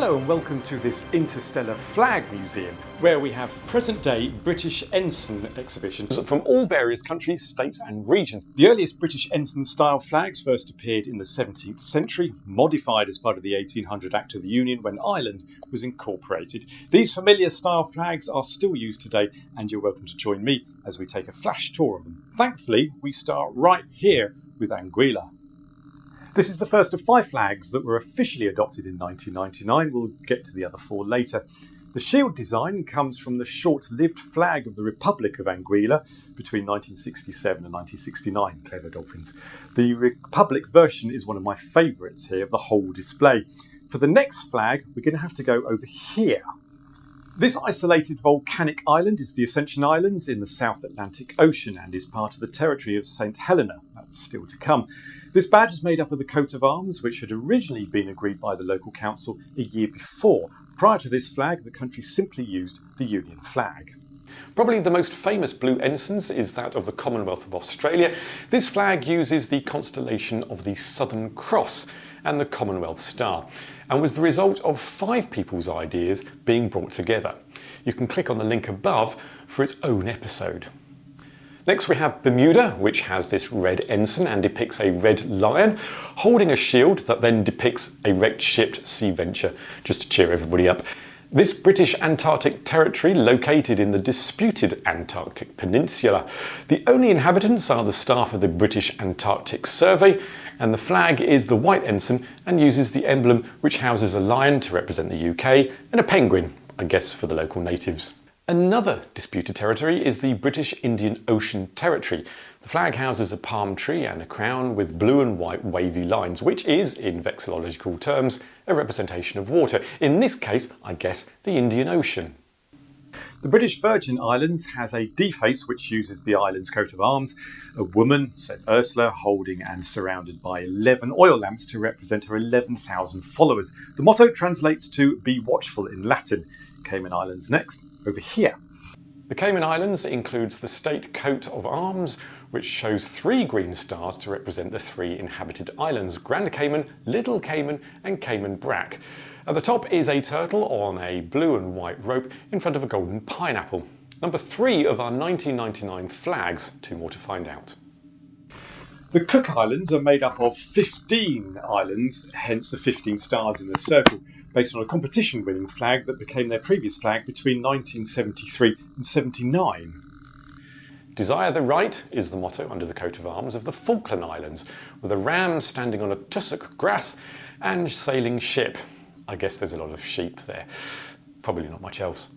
Hello and welcome to this Interstellar Flag Museum, where we have present-day British ensign exhibitions from all various countries, states and regions. The earliest British ensign-style flags first appeared in the 17th century, modified as part of the 1800 Act of the Union when Ireland was incorporated. These familiar style flags are still used today, and you're welcome to join me as we take a flash tour of them. Thankfully, we start right here with Anguilla. This is the first of 5 flags that were officially adopted in 1999. We'll get to the other 4 later. The shield design comes from the short-lived flag of the Republic of Anguilla between 1967 and 1969. Clever dolphins. The Republic version is one of my favourites here of the whole display. For the next flag, we're going to have to go over here. This isolated volcanic island is the Ascension Islands in the South Atlantic Ocean and is part of the territory of St Helena. That's still to come. This badge is made up of the coat of arms, which had originally been agreed by the local council a year before. Prior to this flag, the country simply used the Union flag. Probably the most famous blue ensigns is that of the Commonwealth of Australia. This flag uses the constellation of the Southern Cross and the Commonwealth Star, and was the result of 5 people's ideas being brought together. You can click on the link above for its own episode. Next we have Bermuda, which has this red ensign and depicts a red lion holding a shield that then depicts a wrecked ship, Sea Venture, just to cheer everybody up. This British Antarctic territory located in the disputed Antarctic Peninsula. The only inhabitants are the staff of the British Antarctic Survey, and the flag is the white ensign and uses the emblem which houses a lion to represent the UK and a penguin, I guess for the local natives. Another disputed territory is the British Indian Ocean Territory. The flag houses a palm tree and a crown with blue and white wavy lines, which is, in vexillological terms, a representation of water. In this case, I guess, the Indian Ocean. The British Virgin Islands has a deface which uses the island's coat of arms, a woman, St Ursula, holding and surrounded by 11 oil lamps to represent her 11,000 followers. The motto translates to "Be watchful" in Latin. Cayman Islands next, over here. The Cayman Islands includes the state coat of arms, which shows 3 green stars to represent the 3 inhabited islands: Grand Cayman, Little Cayman and Cayman Brac. At the top is a turtle on a blue and white rope in front of a golden pineapple. Number 3 of our 1999 flags, 2 more to find out. The Cook Islands are made up of 15 islands, hence the 15 stars in the circle, based on a competition-winning flag that became their previous flag between 1973 and 79. Desire the right is the motto under the coat of arms of the Falkland Islands, with a ram standing on a tussock grass and sailing ship. I guess there's a lot of sheep there, probably not much else.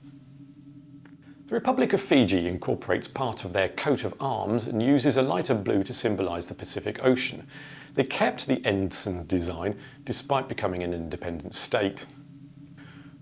The Republic of Fiji incorporates part of their coat of arms and uses a lighter blue to symbolise the Pacific Ocean. They kept the ensign design despite becoming an independent state.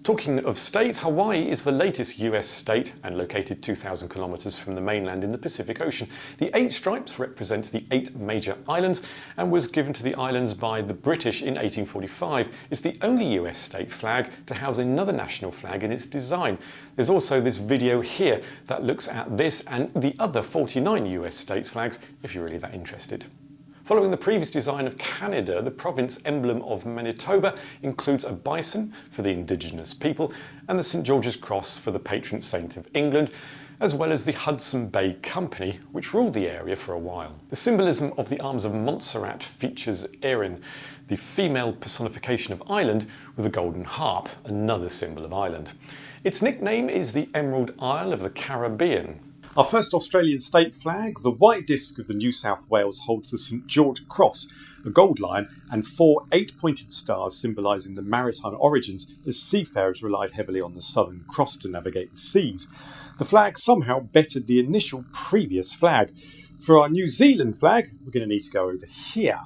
Talking of states, Hawaii is the latest US state and located 2,000 kilometres from the mainland in the Pacific Ocean. The 8 stripes represent the 8 major islands and was given to the islands by the British in 1845. It's the only US state flag to house another national flag in its design. There's also this video here that looks at this and the other 49 US states flags if you're really that interested. Following the previous design of Canada, the province emblem of Manitoba includes a bison for the indigenous people and the St George's Cross for the patron saint of England, as well as the Hudson Bay Company, which ruled the area for a while. The symbolism of the arms of Montserrat features Erin, the female personification of Ireland, with a golden harp, another symbol of Ireland. Its nickname is the Emerald Isle of the Caribbean. Our first Australian state flag, the white disc of the New South Wales, holds the St George Cross, a gold lion, and 4 8-pointed stars symbolising the maritime origins as seafarers relied heavily on the Southern Cross to navigate the seas. The flag somehow bettered the initial previous flag. For our New Zealand flag, we're going to need to go over here.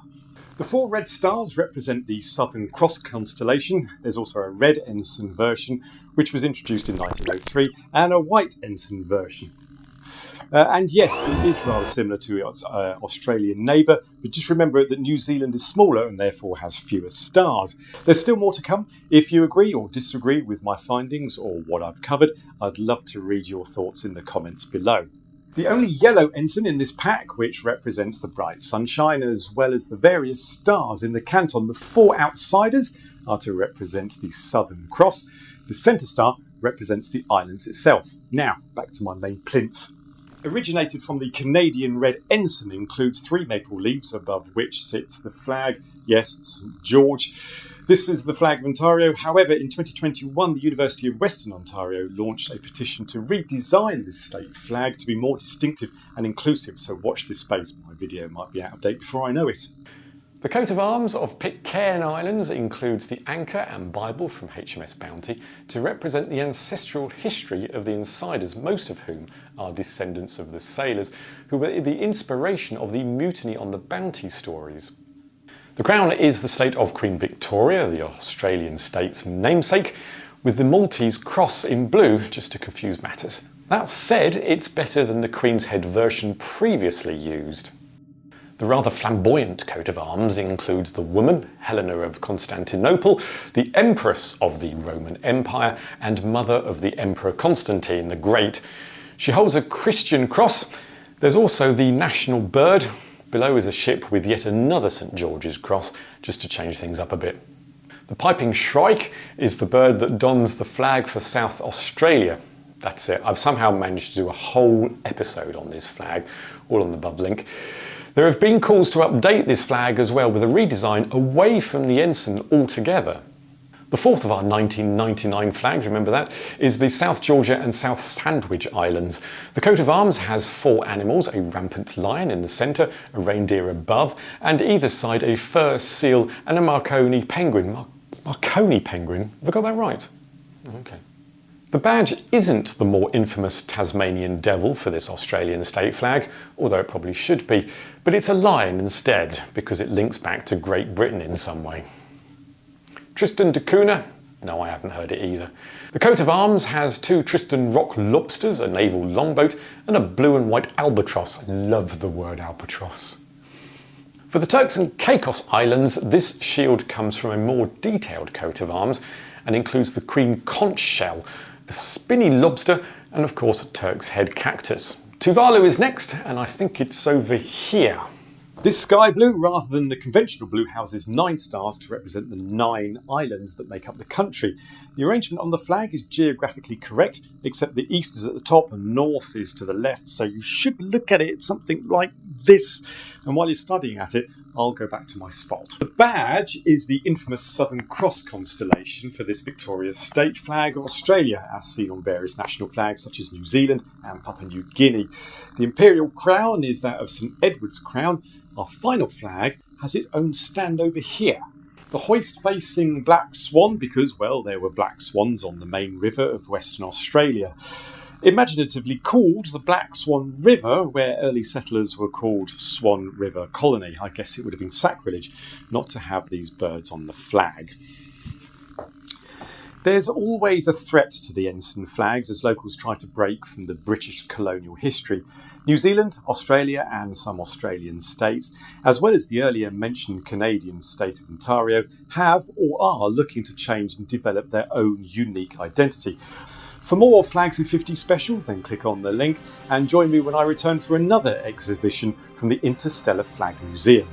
The 4 red stars represent the Southern Cross constellation. There's also a red ensign version, which was introduced in 1903, and a white ensign version. And yes, it is rather similar to its Australian neighbour, but just remember that New Zealand is smaller and therefore has fewer stars. There's still more to come. If you agree or disagree with my findings or what I've covered, I'd love to read your thoughts in the comments below. The only yellow ensign in this pack, which represents the bright sunshine as well as the various stars in the canton, the 4 outsiders, are to represent the Southern Cross. The centre star represents the islands itself. Now, back to my main plinth. Originated from the Canadian red ensign, includes 3 maple leaves above which sits the flag, yes, St George. This is the flag of Ontario. However, in 2021, the University of Western Ontario launched a petition to redesign this state flag to be more distinctive and inclusive, so watch this space. My video might be out of date before I know it. The coat of arms of Pitcairn Islands includes the anchor and Bible from HMS Bounty to represent the ancestral history of the insiders, most of whom are descendants of the sailors who were the inspiration of the mutiny on the Bounty stories. The crown is the state of Queen Victoria, the Australian state's namesake, with the Maltese cross in blue just to confuse matters. That said, it's better than the Queen's Head version previously used. The rather flamboyant coat of arms includes the woman, Helena of Constantinople, the Empress of the Roman Empire, and mother of the Emperor Constantine the Great. She holds a Christian cross. There's also the national bird. Below is a ship with yet another St George's cross, just to change things up a bit. The piping shrike is the bird that dons the flag for South Australia. That's it. I've somehow managed to do a whole episode on this flag, all on the above link. There have been calls to update this flag as well with a redesign away from the ensign altogether. The fourth of our 1999 flags, remember that, is the South Georgia and South Sandwich Islands. The coat of arms has 4 animals, a rampant lion in the centre, a reindeer above, and either side a fur seal and a Marconi penguin. Marconi penguin? Have I got that right? Okay. The badge isn't the more infamous Tasmanian devil for this Australian state flag, although it probably should be, but it's a lion instead because it links back to Great Britain in some way. Tristan da Cunha? No, I haven't heard it either. The coat of arms has 2 Tristan rock lobsters, a naval longboat, and a blue and white albatross. I love the word albatross. For the Turks and Caicos Islands, this shield comes from a more detailed coat of arms and includes the Queen Conch shell, a spinny lobster, and of course a Turk's head cactus. Tuvalu is next, and I think it's over here. This sky blue, rather than the conventional blue, houses 9 stars to represent the 9 islands that make up the country. The arrangement on the flag is geographically correct, except the east is at the top and north is to the left, so you should look at it something like this. And while you're studying at it, I'll go back to my spot. The badge is the infamous Southern Cross constellation for this Victoria state flag of Australia, as seen on various national flags such as New Zealand and Papua New Guinea. The imperial crown is that of St Edward's crown. Our final flag has its own stand over here. The hoist facing Black Swan because, well, there were black swans on the main river of Western Australia. Imaginatively called the Black Swan River, where early settlers were called Swan River Colony. I guess it would have been sacrilege not to have these birds on the flag. There's always a threat to the ensign flags as locals try to break from the British colonial history. New Zealand, Australia and some Australian states, as well as the earlier mentioned Canadian state of Ontario, have or are looking to change and develop their own unique identity. For more Flags in 50 specials, then click on the link and join me when I return for another exhibition from the Interstellar Flag Museum.